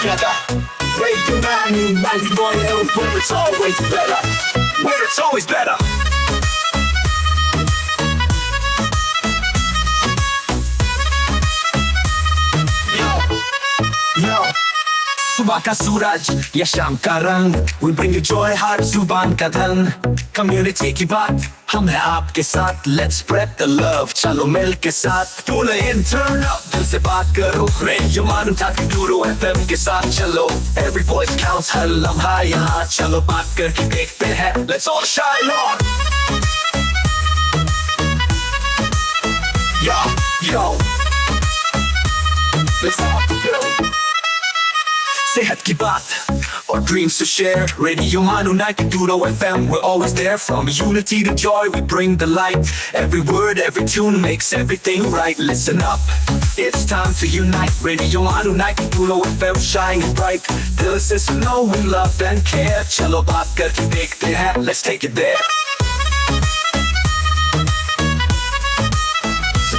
together. Radio 91, where it's always better. Where it's always better. Yo, सुबह का सूरज या शाम का रंग, we bring you joy हर जुबान का धन. Community की बात हम हैं आपके साथ, let's spread the love. चलो मिल के साथ tune in, turn up, दिल से बात करो. Radio Manu 92 FM के साथ चलो. Every voice counts, हर लम्हा यहाँ. चलो बात करके देखते हैं, let's all shine on. Yo, let's all go. सेहत की बात और dreams to share. Radio Manu 92 FM, we're always there. From unity to joy, we bring the light. Every word, every tune makes everything right. Listen up, it's time to unite. Radio Manu 92 FM, shining bright. Dill se suno, we love and care. चलो बात करके देखते हैं, let's take it there. So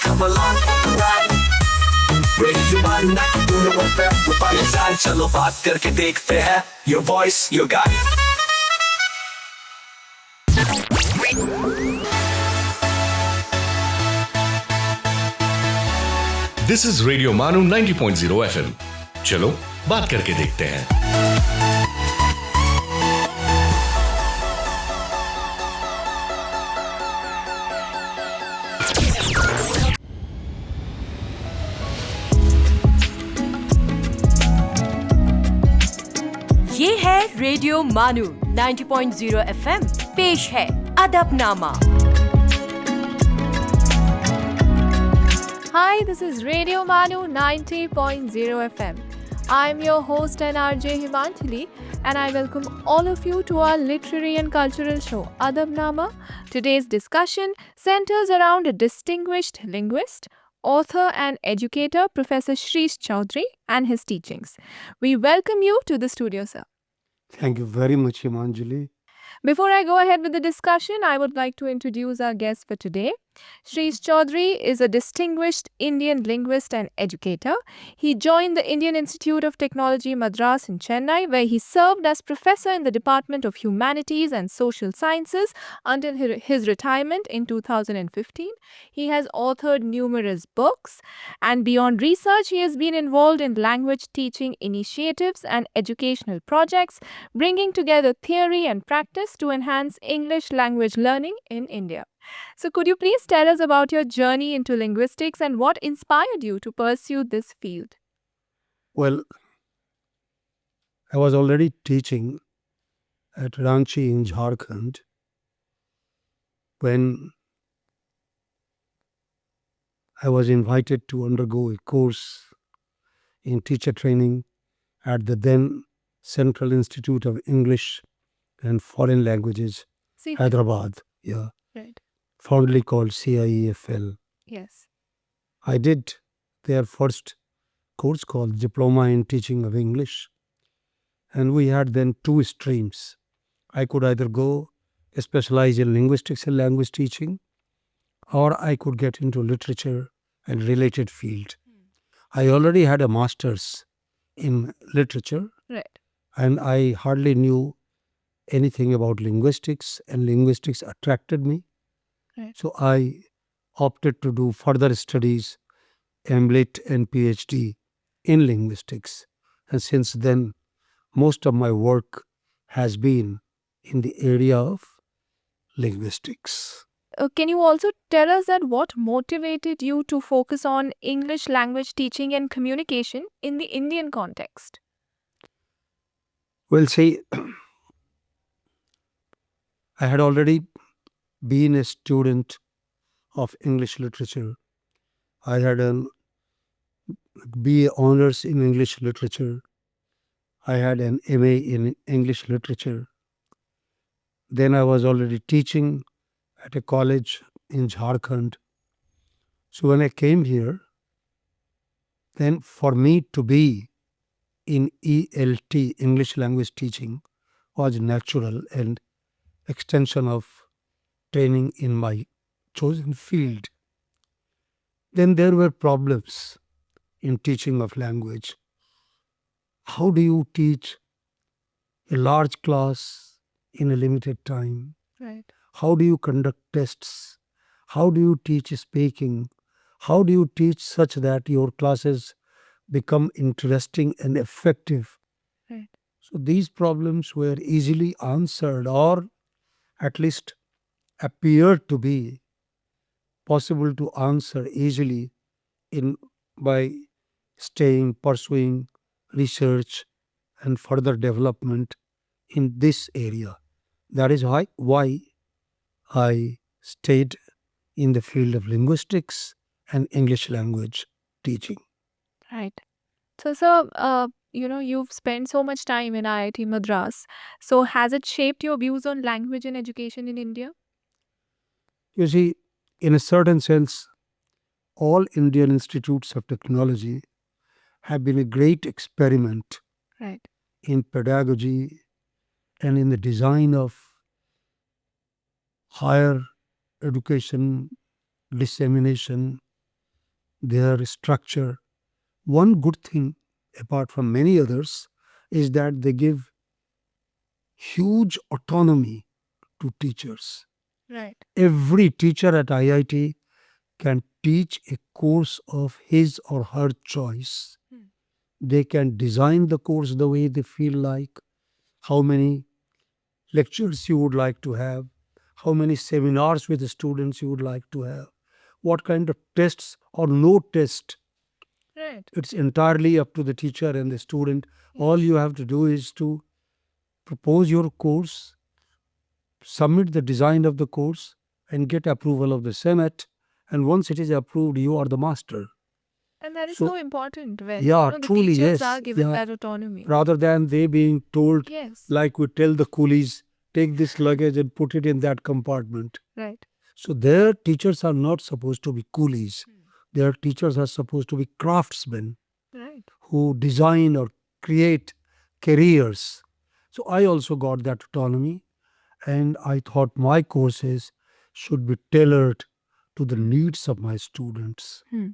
come along for the ride. Radio Manu 92 FM, we're by your side. चलो बात करके देखते हैं. Your voice, your guide. This is Radio Manu 90.0 FM. चलो बात करके देखते हैं. ये है रेडियो मानू 90.0 FM, पेश है अदबनामा. Hi, this is Radio Manu 90.0 FM. I'm your host and RJ Himanchali, and I welcome all of you to our literary and cultural show, Adabnama. Today's discussion centers around a distinguished linguist, author and educator, Professor Shreesh Chaudhary, and his teachings. We welcome you to the studio, sir. Thank you very much, Himanjali. Before I go ahead with the discussion, I would like to introduce our guest for today. Shreesh Chaudhary is a distinguished Indian linguist and educator. He joined the Indian Institute of Technology, Madras in Chennai, where he served as professor in the Department of Humanities and Social Sciences until his retirement in 2015. He has authored numerous books, and beyond research, he has been involved in language teaching initiatives and educational projects, bringing together theory and practice to enhance English language learning in India. So could you please tell us about your journey into linguistics and what inspired you to pursue this field? Well, I was already teaching at Ranchi in Jharkhand when I was invited to undergo a course in teacher training at the then Central Institute of English and Foreign Languages, See, Hyderabad, right. formerly called CIEFL. Yes. I did their first course called Diploma in Teaching of English, and we had then two streams. I could either go specialize in linguistics and language teaching, or I could get into literature and related field. I already had a master's in literature, Right. and I hardly knew anything about linguistics, and linguistics attracted me. Right. So I opted to do further studies, MLit and PhD in linguistics. And since then, most of my work has been in the area of linguistics. Can you also tell us that what motivated you to focus on English language teaching and communication in the Indian context? Well, see, I had already been a student of English literature. I had an BA honors in English literature. I had an MA in English literature. Then I was already teaching at a college in Jharkhand. So when I came here, then for me to be in ELT, English language teaching, was natural and extension of training in my chosen field. Then there were problems in teaching of language. how do you teach a large class in a limited time? Right. How do you conduct tests? How do you teach speaking? How do you teach such that your classes become interesting and effective? Right. So these problems were easily answered, or at least appeared to be possible to answer easily in by pursuing research and further development in this area. That is why I stayed in the field of linguistics and English language teaching. Right. So, sir, you've spent so much time in IIT Madras. So, has it shaped your views on language and education in India? You see, in a certain sense, all Indian institutes of technology have been a great experiment Right. in pedagogy and in the design of higher education dissemination, their structure. One good thing, apart from many others, is that they give huge autonomy to teachers. Right. Every teacher at IIT can teach a course of his or her choice. Hmm. They can design the course the way they feel like, how many lectures you would like to have, how many seminars with the students you would like to have, what kind of tests or no test. Right. It's entirely up to the teacher and the student. All you have to do is to propose your course, submit the design of the course, and get approval of the Senate. And once it is approved, you are the master. And that is So- so important when Yeah, the truly, teachers yes. are given Yeah. that autonomy. Rather than they being told, Yes. like we tell the coolies, take this luggage and put it in that compartment. Right. So their teachers are not supposed to be coolies. Their teachers are supposed to be craftsmen Right. who design or create careers. So I also got that autonomy, and I thought my courses should be tailored to the needs of my students. Hmm.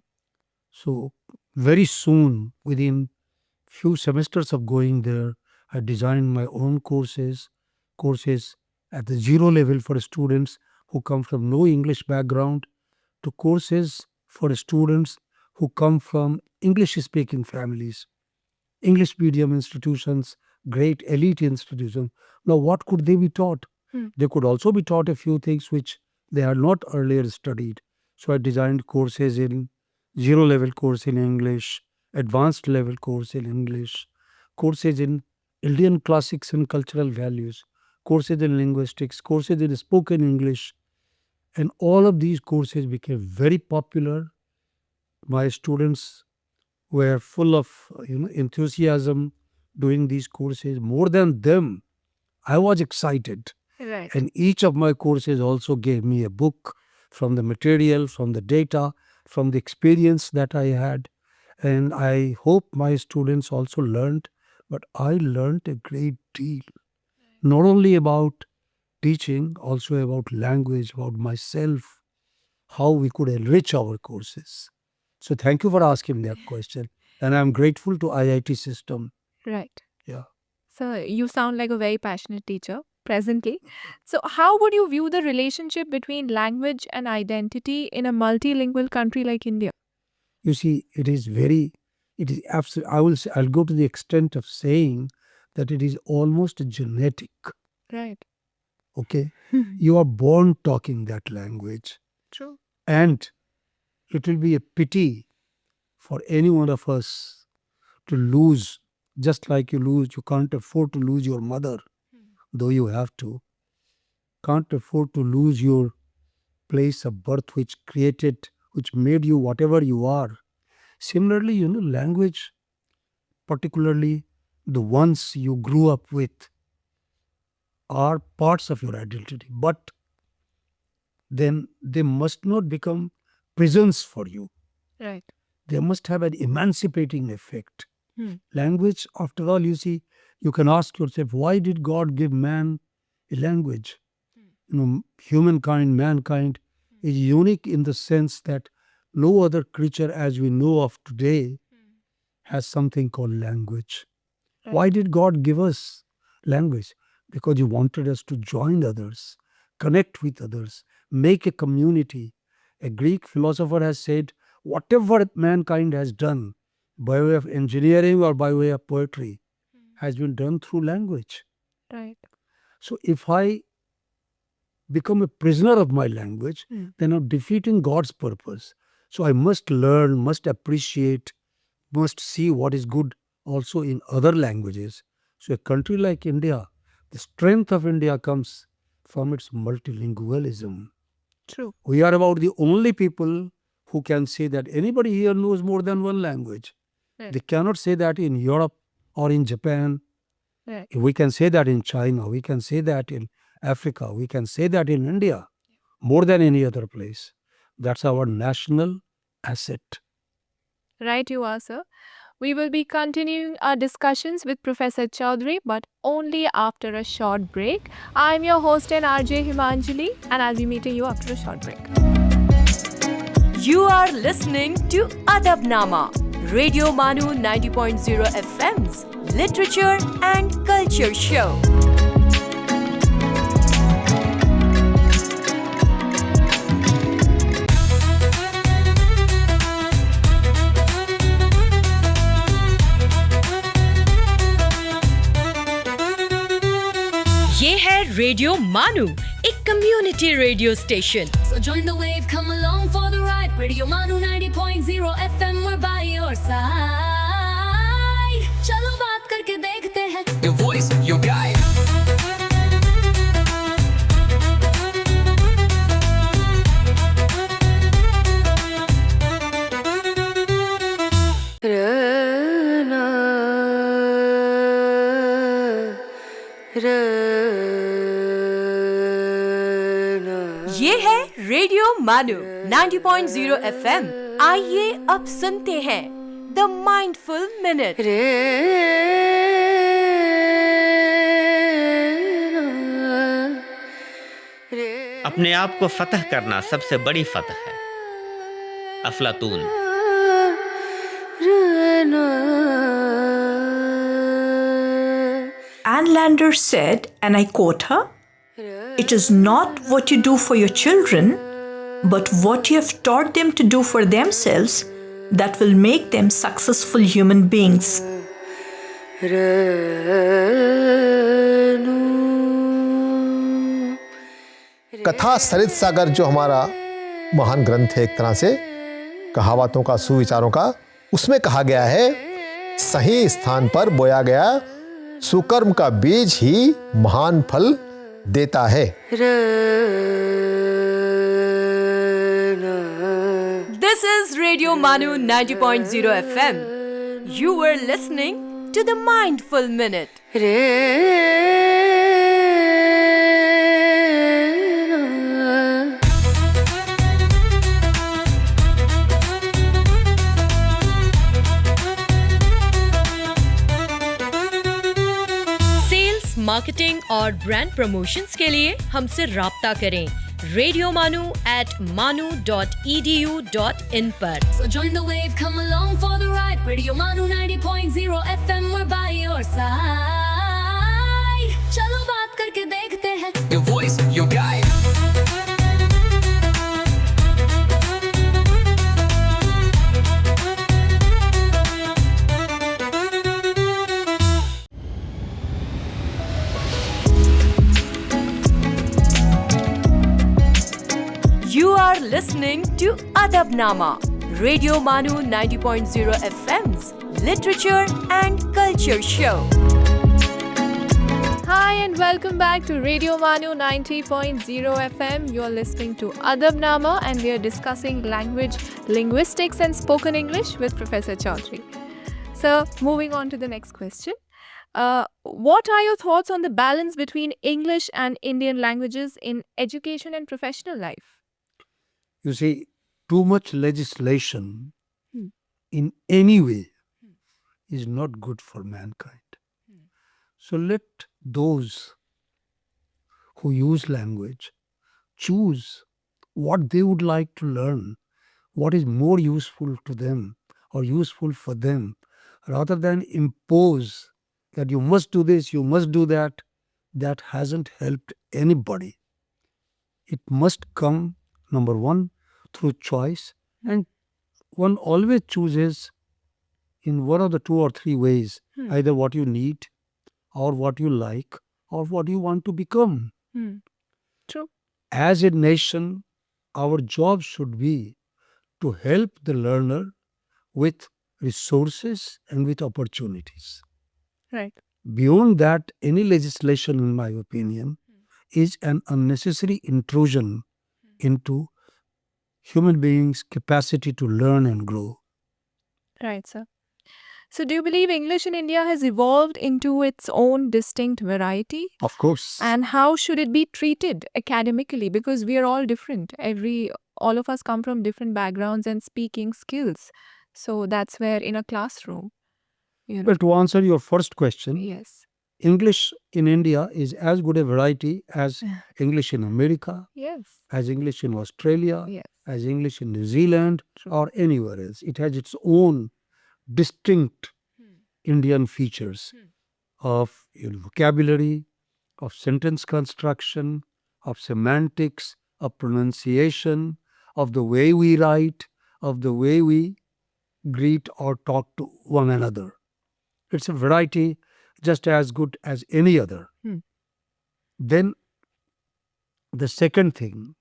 So very soon, within few semesters of going there, I designed my own courses at the zero level for students who come from no English background, to courses for students who come from English speaking families, English medium institutions, great elite institutions. Now, what could they be taught? Hmm. They could also be taught a few things which they had not earlier studied. So, I designed courses in zero level course in English, advanced level course in English, courses in Indian classics and cultural values, courses in linguistics, courses in spoken English, and all of these courses became very popular. My students were full of enthusiasm doing these courses. More than them, I was excited. Right. And each of my courses also gave me a book from the material, from the data, from the experience that I had. And I hope my students also learned, but I learned a great deal. Not only about teaching, also about language, about myself, how we could enrich our courses. So thank you for asking that question. And I'm grateful to IIT system. Right. Yeah. So, you sound like a very passionate teacher presently. So, how would you view the relationship between language and identity in a multilingual country like India? You see, it is absolutely, I'll go to the extent of saying that it is almost genetic. Right. Okay. You are born talking that language. True. And it will be a pity for any one of us to lose, just like you can't afford to lose your mother, though you have to. Can't afford to lose your place of birth, which made you whatever you are. Similarly, language, particularly the ones you grew up with, are parts of your identity, but then they must not become prisons for you. Right. They must have an emancipating effect. Hmm. Language, after all, you see, you can ask yourself, why did God give man a language? Mankind is unique in the sense that no other creature as we know of today has something called language. Why did God give us language? Because He wanted us to join others, connect with others, make a community. A Greek philosopher has said, whatever mankind has done by way of engineering or by way of poetry has been done through language. Right. So if I become a prisoner of my language, then I'm defeating God's purpose. So I must learn, must appreciate, must see what is good also in other languages. So a country like India, the strength of India comes from its multilingualism. True. We are about the only people who can say that anybody here knows more than one language. Right. They cannot say that in Europe or in Japan. Right. We can say that in China. We can say that in Africa. We can say that in India more than any other place. That's our national asset. Right, you are, sir. We will be continuing our discussions with Professor Chaudhary, but only after a short break. I'm your host and RJ Himanjali, and I'll be meeting you after a short break. You are listening to Adabnama, Radio Manu 90.0 FM's Literature and Culture Show. ये है radio मानू, एक community radio station. So join the wave, come along for the ride. Radio Manu 90.0 FM, we're by your side. चलो बात करके देखते हैं. Your voice, your guide. ये है रेडियो मानू 90.0 FM। आइए अब सुनते हैं द माइंडफुल मिनट। अपने आप को फतह करना सबसे बड़ी फतह है। अफलातून। Ann Lander said, and I quote her, "It is not what you do for your children, but what you have taught them to do for themselves that will make them successful human beings." कथा सरित सागर जो हमारा महान ग्रंथ है, एक तरह से कहावतों का, सुविचारों का, उसमें कहा गया है, सही स्थान पर बोया गया सुकर्म का बीज ही महान फल देता है। This is Radio Manu 90.0 FM. You were listening to the Mindful Minute. Sales, marketing और ब्रांड प्रमोशंस के लिए हमसे राब्ता करें radiomanu@manu.edu.in पर। So join the wave, come along for the ride. Radio Manu 90.0 FM, we're by your side. चलो बात करके देखते हैं. Your voice, your guide. You are listening to Adabnama, Radio Manu 90.0 FM's Literature and Culture Show. Hi and welcome back to Radio Manu 90.0 FM. You're listening to Adabnama and we are discussing language, linguistics and spoken English with Professor Chaudhary. So, moving on to the next question. What are your thoughts on the balance between English and Indian languages in education and professional life? You see, too much legislation in any way is not good for mankind. So let those who use language choose what they would like to learn, what is more useful to them or useful for them, rather than impose that you must do this, you must do that, that hasn't helped anybody. It must come, number one, through choice, and one always chooses in one of the two or three ways, either what you need, or what you like, or what you want to become. True. As a nation, our job should be to help the learner with resources and with opportunities. Right. Beyond that, any legislation, in my opinion, is an unnecessary intrusion into human beings' capacity to learn and grow. Right, sir. So, do you believe English in India has evolved into its own distinct variety? Of course. And how should it be treated academically? Because we are all different. All of us come from different backgrounds and speaking skills. So that's where in a classroom, Well, to answer your first question, yes, English in India is as good a variety as English in America, yes, as English in Australia, yes, as English in New Zealand, or anywhere else. It has its own distinct Indian features of vocabulary, of sentence construction, of semantics, of pronunciation, of the way we write, of the way we greet or talk to one another. It's a variety just as good as any other. Then the second thing,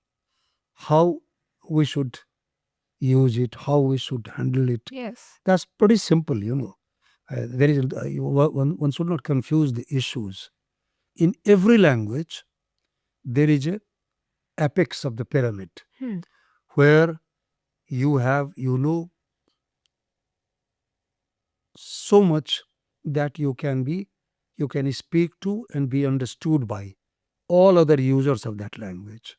how we should use it, how we should handle it, yes, that's pretty simple, there is one should not confuse the issues. In every language, there is a apex of the pyramid where you have, so much that you can speak to and be understood by all other users of that language.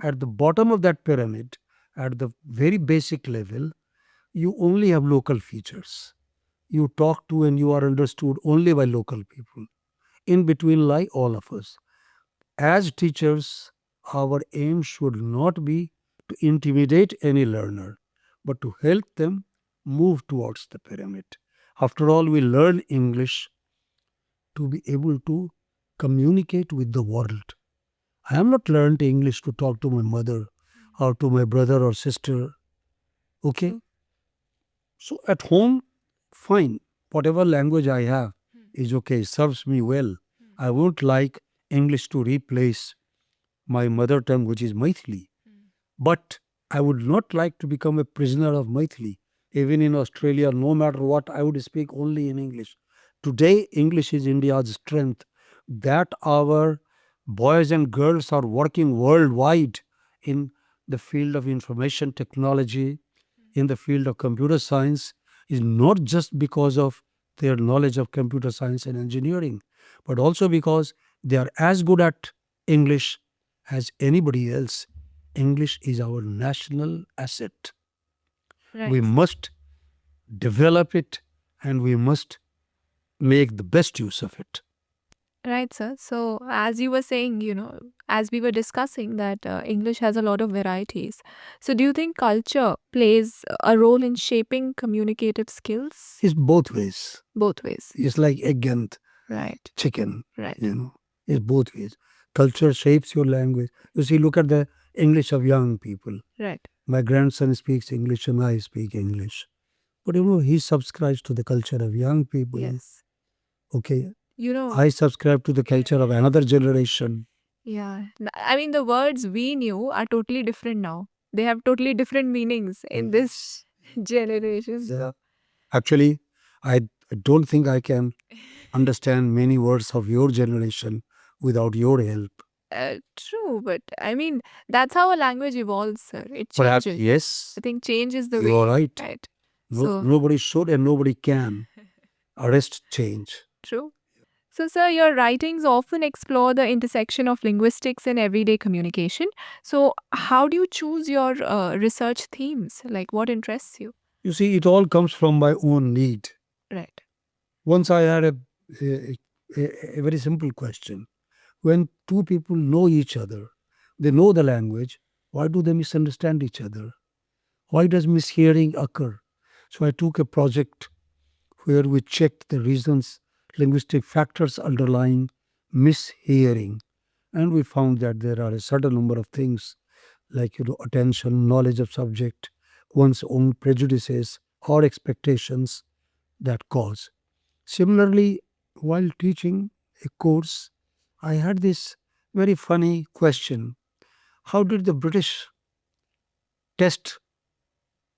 At the bottom of that pyramid, at the very basic level, you only have local features. You talk to and you are understood only by local people. In between lie all of us. As teachers, our aim should not be to intimidate any learner, but to help them move towards the pyramid. After all, we learn English to be able to communicate with the world. I have not learned English to talk to my mother or to my brother or sister. Okay? So at home, fine. Whatever language I have is okay, serves me well. I won't like English to replace my mother tongue, which is Maithili. But I would not like to become a prisoner of Maithili. Even in Australia, no matter what, I would speak only in English. Today, English is India's strength. That our boys and girls are working worldwide in the field of information technology, in the field of computer science, is not just because of their knowledge of computer science and engineering, but also because they are as good at English as anybody else. English is our national asset. right. We must develop it and we must make the best use of it. Right, sir. So, as you were saying, as we were discussing, that English has a lot of varieties. So, do you think culture plays a role in shaping communicative skills? It's both ways. Both ways. It's like egg and Right, chicken, right. It's both ways. Culture shapes your language. You see, look at the English of young people. Right. My grandson speaks English and I speak English. But he subscribes to the culture of young people. Yes. Okay. Oh. I subscribe to the culture of another generation. Yeah. I mean, the words we knew are totally different now. They have totally different meanings in this generation. Yeah. Actually, I don't think I can understand many words of your generation without your help. True, but I mean, that's how a language evolves, sir. It Perhaps, changes. yes, I think change is the you are way. right. Right. Nobody should and nobody can arrest change. True. So, sir, your writings often explore the intersection of linguistics and everyday communication. So, how do you choose your research themes? Like, what interests you? You see, it all comes from my own need. Right. Once I had a very simple question. When two people know each other, they know the language, why do they misunderstand each other? Why does mishearing occur? So I took a project where we checked the reasons linguistic factors underlying mishearing. And we found that there are a certain number of things like, attention, knowledge of subject, one's own prejudices or expectations that cause. Similarly, while teaching a course, I had this very funny question. How did the British test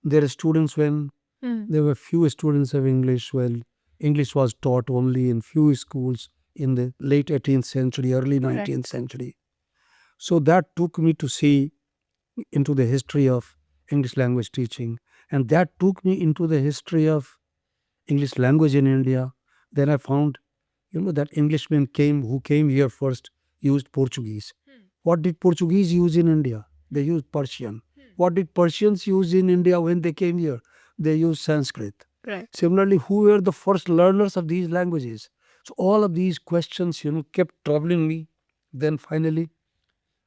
their students when there were few students of English? Well, English was taught only in few schools in the late 18th century, early 19th century. So that took me to see into the history of English language teaching, and that took me into the history of English language in India. Then I found, that Englishmen who came here first used Portuguese. What did Portuguese use in India? They used Persian. What did Persians use in India when they came here? They used Sanskrit. Right. Similarly, who were the first learners of these languages? So all of these questions, kept troubling me. Then finally,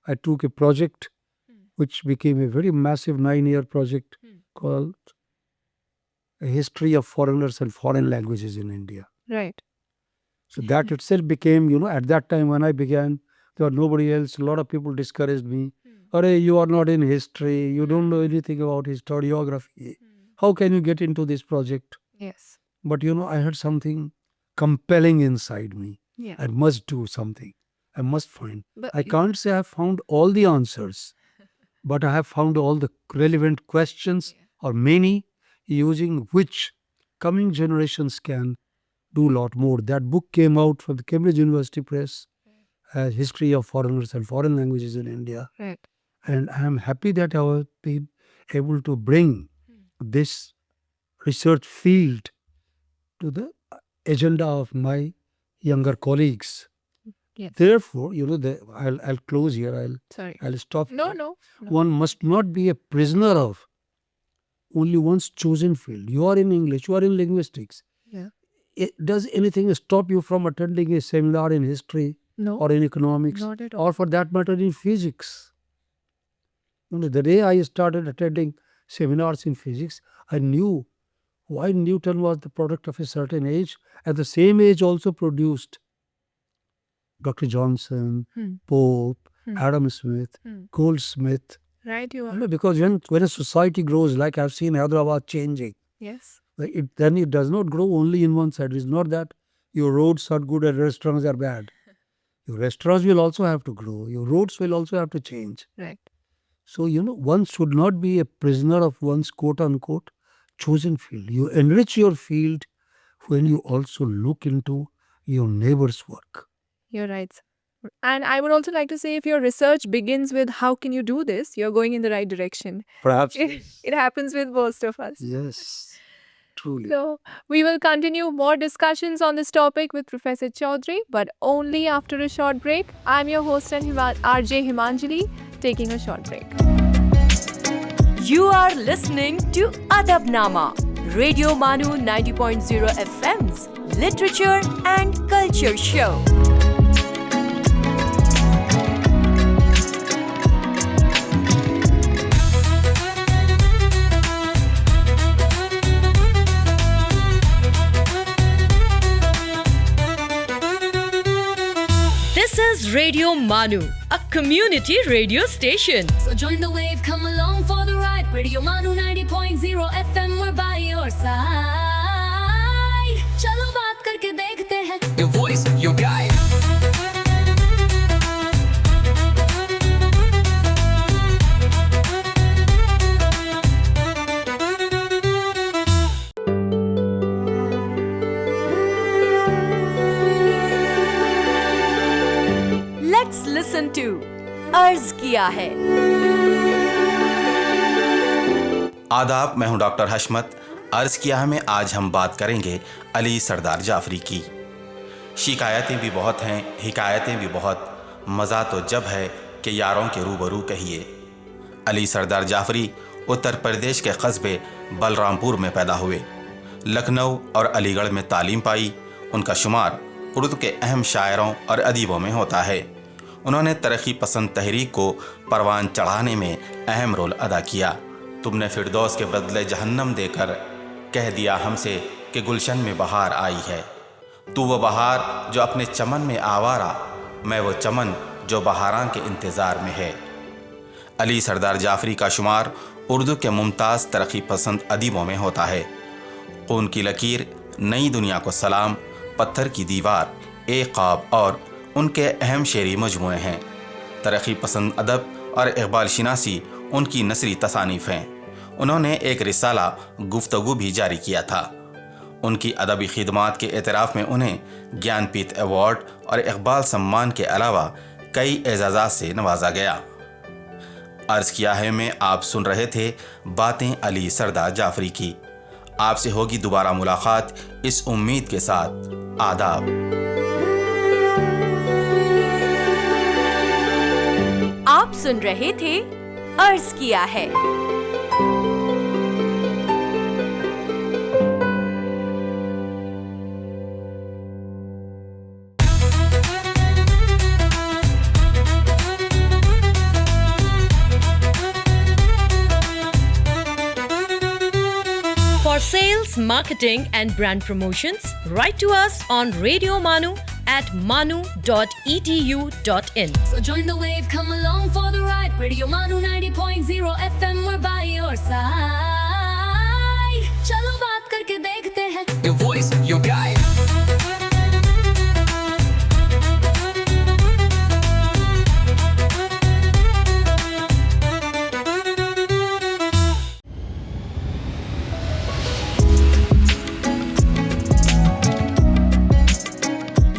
I took a project which became a very massive 9-year project called A History of Foreigners and Foreign Languages in India. Right. So that itself became, at that time when I began, there was nobody else. A lot of people discouraged me. Arey, you are not in history. You don't know anything about historiography. How can you get into this project? Yes. But, I had something compelling inside me. Yeah. I must do something. I must find. But I can't say I have found all the answers, but I have found all the relevant questions or many using which coming generations can do a lot more. That book came out from the Cambridge University Press, History of Foreigners and Foreign Languages in India. Right. And I am happy that I have been able to bring this research field to the agenda of my younger colleagues. Yes. Therefore, I'll close here. Sorry. I'll stop. No, here. no. One must not be a prisoner of only one's chosen field. You are in English, you are in linguistics. Yeah. Does anything stop you from attending a seminar in history No. or in economics, Not at all. or for that matter in physics? The day I started attending seminars in physics, I knew why Newton was the product of a certain age. At the same age also produced Dr. Johnson, Pope, Adam Smith, Goldsmith. Right, you are. Because when a society grows, like I've seen Hyderabad changing, Yes. then it does not grow only in one side. It's not that your roads are good and restaurants are bad. Your restaurants will also have to grow. Your roads will also have to change. Right. So, one should not be a prisoner of one's quote-unquote chosen field. You enrich your field when you also look into your neighbor's work. You're right. And I would also like to say, if your research begins with how can you do this, you're going in the right direction. Perhaps. It happens with most of us. Yes, truly. So, we will continue more discussions on this topic with Professor Chaudhary, but only after a short break. I'm your host and RJ Himanjali, taking a short break. You are listening to Adabnama, Radio Manu 90.0 FM's Literature and Culture Show. This is Radio Manu, a community radio station. So join the wave, come along for the ride. Radio Manu 90.0 FM, we're by your side. चलो बात करके देखते हैं. Your voice, your guide. Let's listen to अर्ज किया है. आदाब, मैं हूं डॉक्टर हशमत. अर्ज किया है में आज हम बात करेंगे अली सरदार जाफरी की. शिकायतें भी बहुत हैं, हिकायतें भी बहुत. मज़ा तो जब है कि यारों के रूबरू कहिए. अली सरदार जाफरी उत्तर प्रदेश के कस्बे बलरामपुर में पैदा हुए. लखनऊ और अलीगढ़ में तालीम पाई. उनका शुमार उर्दू के अहम शायरों और अदीबों में होता है. उन्होंने तरक्की पसंद तहरीक को परवान चढ़ाने में अहम रोल अदा किया. तुमने फिरदौस के बदले जहन्नम देकर कह दिया हमसे कि गुलशन में बहार आई है. तू वो बहार जो अपने चमन में आवारा, मैं वो चमन जो बहारां के इंतज़ार में है। अली सरदार जाफरी का शुमार उर्दू के मुमताज़ तरक्की पसंद अदीबों में होता है। खून की लकीर, नई दुनिया को सलाम, पत्थर की दीवार, एक ख्वाब और उनके अहम शेरी मजमूए हैं। तरक्की पसंद अदब और इकबाल शिनासी उनकी नसरी तसानीफ़ हैं। उन्होंने एक रिसाला गुफ्तगू भी जारी किया था। उनकी अदबी खिदमात के एतराफ़ में उन्हें ज्ञानपीठ अवार्ड और इकबाल सम्मान के अलावा कई एजाज़ात से नवाजा गया। अर्ज़ किया है में आप सुन रहे थे बातें अली सरदार जाफरी की। आपसे होगी दोबारा मुलाकात इस उम्मीद के साथ। आदाब। आप सुन रहे थे अर्ज किया है। For sales, marketing and brand promotions, write to us on Radio Manu at manu.edu.in. So join the wave, come along for the ride. Radio Manu 90.0 FM, we're by your side. चलो बात करके देखते हैं. Your voice, your guide.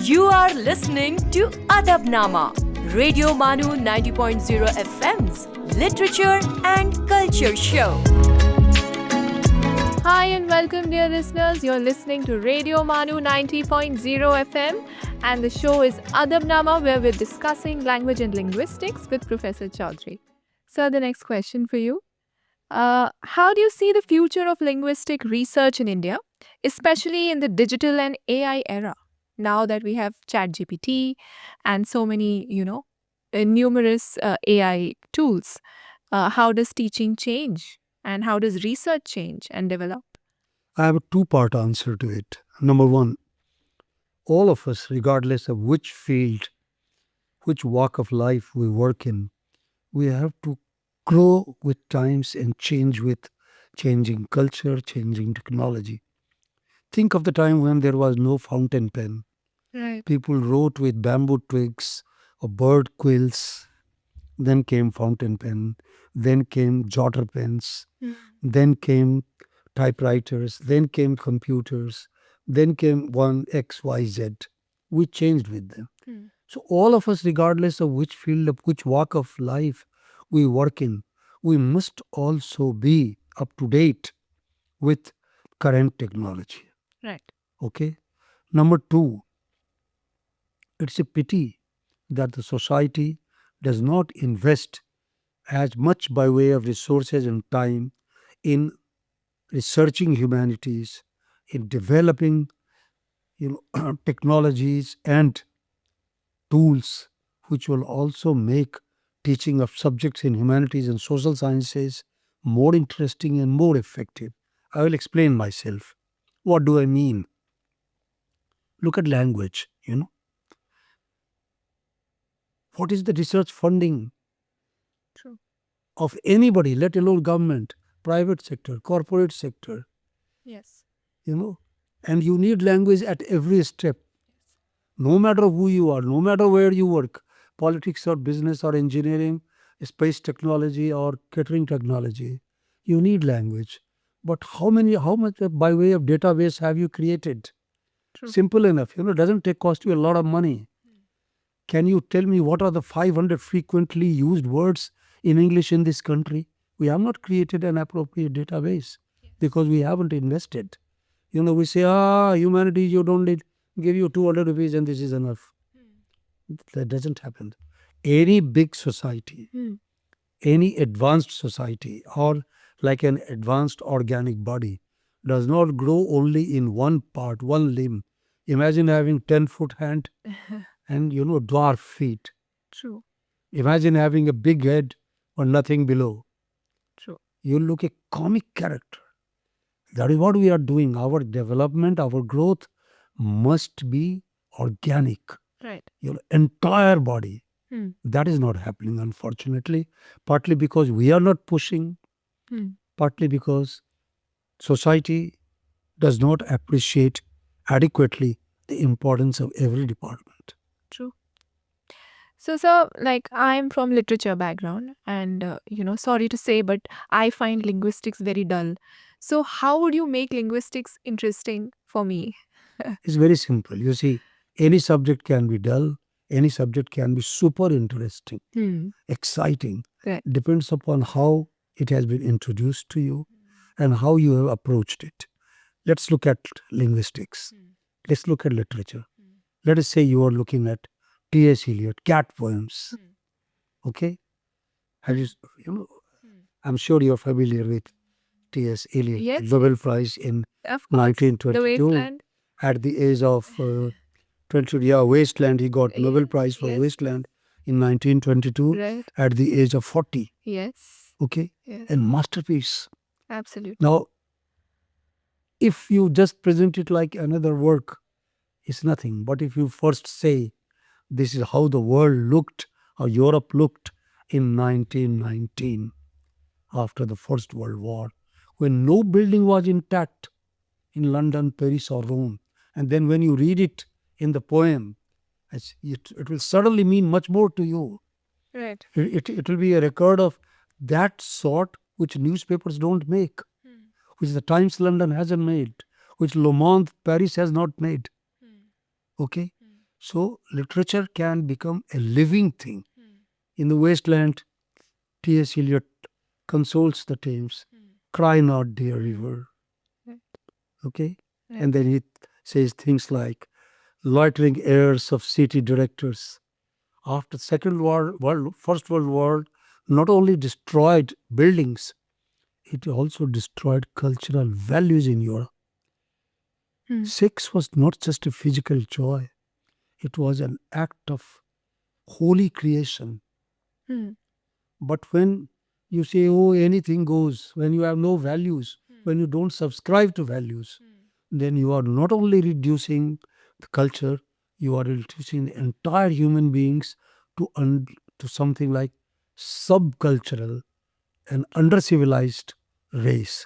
You are listening to Adabnama, Radio Manu 90.0 FM's Literature and Culture Show. Hi and welcome, dear listeners. You're listening to Radio Manu 90.0 FM, and the show is Adabnama, where we're discussing language and linguistics with Professor Chaudhary. Sir, the next question for you. How do you see the future of linguistic research in India, especially in the digital and AI era? Now that we have ChatGPT and so many, numerous AI tools, how does teaching change and how does research change and develop? I have a two-part answer to it. Number one, all of us, regardless of which field, which walk of life we work in, we have to grow with times and change with changing culture, changing technology. Think of the time when there was no fountain pen. Right. People wrote with bamboo twigs or bird quills. Then came fountain pen. Then came jotter pens. Then came typewriters. Then came computers. Then came one XYZ. We changed with them. So all of us, regardless of which field, of which walk of life we work in, we must also be up to date with current technology. Right. Okay. Number two, it's a pity that the society does not invest as much by way of resources and time in researching humanities, in developing technologies and tools which will also make teaching of subjects in humanities and social sciences more interesting and more effective. I will explain myself. What do I mean? Look at language, What is the research funding True. of anybody, let alone government, private sector, corporate sector, Yes. And you need language at every step. No matter who you are, no matter where you work, politics or business or engineering, space technology or catering technology, you need language. But how much by way of database have you created? True. Simple enough, doesn't cost you a lot of money. Can you tell me what are the 500 frequently used words in English in this country? We have not created an appropriate database because we haven't invested. We say, humanities, you don't need, give you 200 rupees and this is enough. That doesn't happen. Any big society, any advanced society or like an advanced organic body does not grow only in one part, one limb. Imagine having 10-foot hand and, dwarf feet. True. Imagine having a big head or nothing below. True. You look a comic character. That is what we are doing. Our development, our growth must be organic, Right. your entire body. Hmm. That is not happening, unfortunately, partly because we are not pushing, Hmm. partly because society does not appreciate adequately the importance of every department. True. So, sir, like I'm from literature background, and sorry to say, but I find linguistics very dull. So, how would you make linguistics interesting for me? It's very simple. You see, any subject can be dull, any subject can be super interesting, Hmm. exciting. Right. Depends upon how it has been introduced to you and how you have approached it. Let's look at linguistics. Let's look at literature. Let us say you are looking at T.S. Eliot, cat poems. Okay? Have you know, I'm sure you're familiar with T.S. Eliot, Yes. Nobel Prize in Of course. The 1922. wasteland. At the age of 20, yeah, Wasteland, he got Nobel Prize for Yes. Wasteland in 1922 Right. at the age of 40. Yes. Okay? Yes. And masterpiece. Absolutely. Now, if you just present it like another work, it's nothing. But if you first say, this is how the world looked, how Europe looked in 1919, after the First World War, when no building was intact in London, Paris, or Rome. And then when you read it in the poem, it will suddenly mean much more to you. Right. It will be a record of that sort which newspapers don't make, which the Times London hasn't made, which Le Monde Paris has not made. Okay? So literature can become a living thing. In the Wasteland, T.S. Eliot consoles the Thames, cry not, dear river. Right. Okay? Right. And then he says things like, loitering heirs of city directors. After First World War, not only destroyed buildings, it also destroyed cultural values in Europe. Sex was not just a physical joy. It was an act of holy creation. But when you say, oh, anything goes, when you have no values, when you don't subscribe to values, then you are not only reducing the culture, you are reducing the entire human beings to something like subcultural and under-civilized race.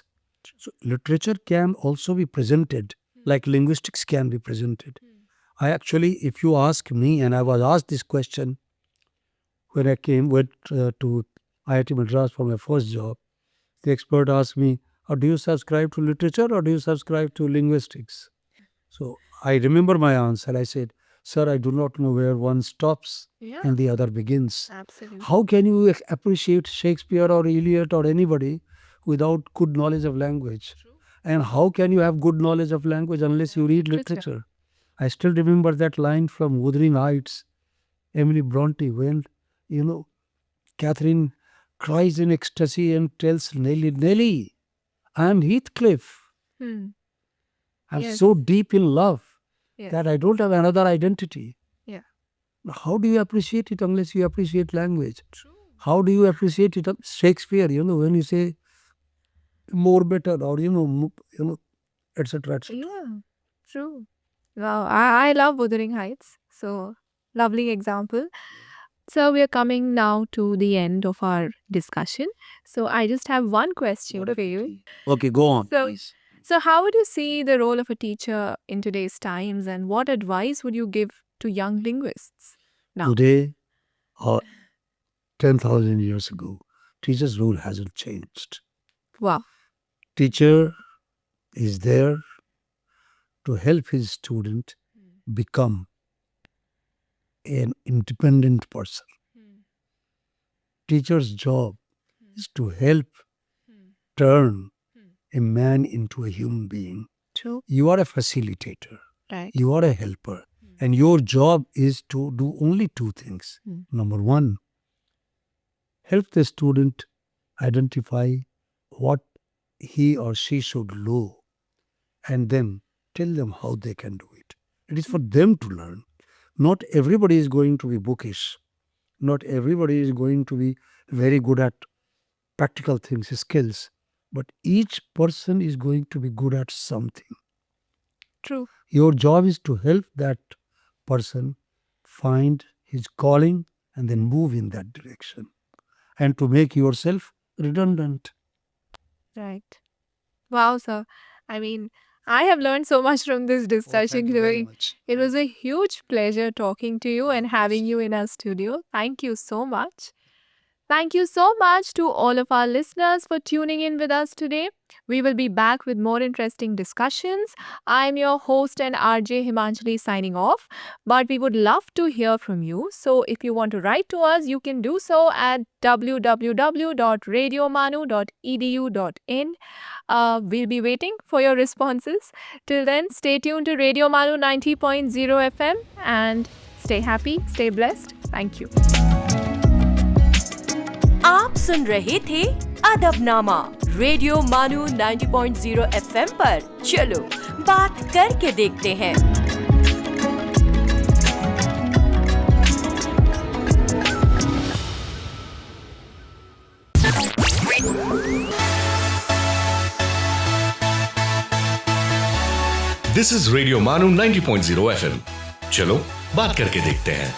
So literature can also be presented like linguistics can be presented. I actually, if you ask me, and I was asked this question when I went to IIT Madras for my first job, the expert asked me, do you subscribe to literature or do you subscribe to linguistics? So I remember my answer. I said, sir, I do not know where one stops and the other begins. Absolutely. How can you appreciate Shakespeare or Eliot or anybody without good knowledge of language? True. And how can you have good knowledge of language unless you read literature? I still remember that line from Wuthering Heights, Emily Bronte, when, Catherine cries in ecstasy and tells Nellie, Nellie, I am Heathcliff. I'm so deep in love that I don't have another identity. Yeah. How do you appreciate it unless you appreciate language? True. How do you appreciate it? Shakespeare, when you say more better or, etc. Yeah, true. Wow, I love Wuthering Heights. So, lovely example. So, we are coming now to the end of our discussion. So, I just have one question for you. Okay, go on, please. So, how would you see the role of a teacher in today's times, and what advice would you give to young linguists now? Today, or 10,000 years ago, teacher's role hasn't changed. Wow. Teacher is there to help his student become an independent person. Teacher's job is to help turn a man into a human being. True. You are a facilitator. Right. You are a helper. And your job is to do only two things. Number one, help the student identify what he or she should know and then tell them how they can do it. It is for them to learn. Not everybody is going to be bookish. Not everybody is going to be very good at practical things, skills. But each person is going to be good at something. True. Your job is to help that person find his calling and then move in that direction, and to make yourself redundant. Right. Wow, sir. I mean, I have learned so much from this discussion. Thank you very much. It was a huge pleasure talking to you and having you in our studio. Thank you so much. Thank you so much to all of our listeners for tuning in with us today. We will be back with more interesting discussions. I'm your host and RJ Himanjali signing off, but we would love to hear from you. So if you want to write to us, you can do so at www.radiomanu.edu.in. We'll be waiting for your responses. Till then, stay tuned to Radio Manu 90.0 FM and stay happy, stay blessed. Thank you. आप सुन रहे थे अदबनामा radio मानू 90.0 FM पर। चलो बात करके देखते हैं। दिस इज रेडियो मानू 90.0 FM। चलो बात करके देखते हैं।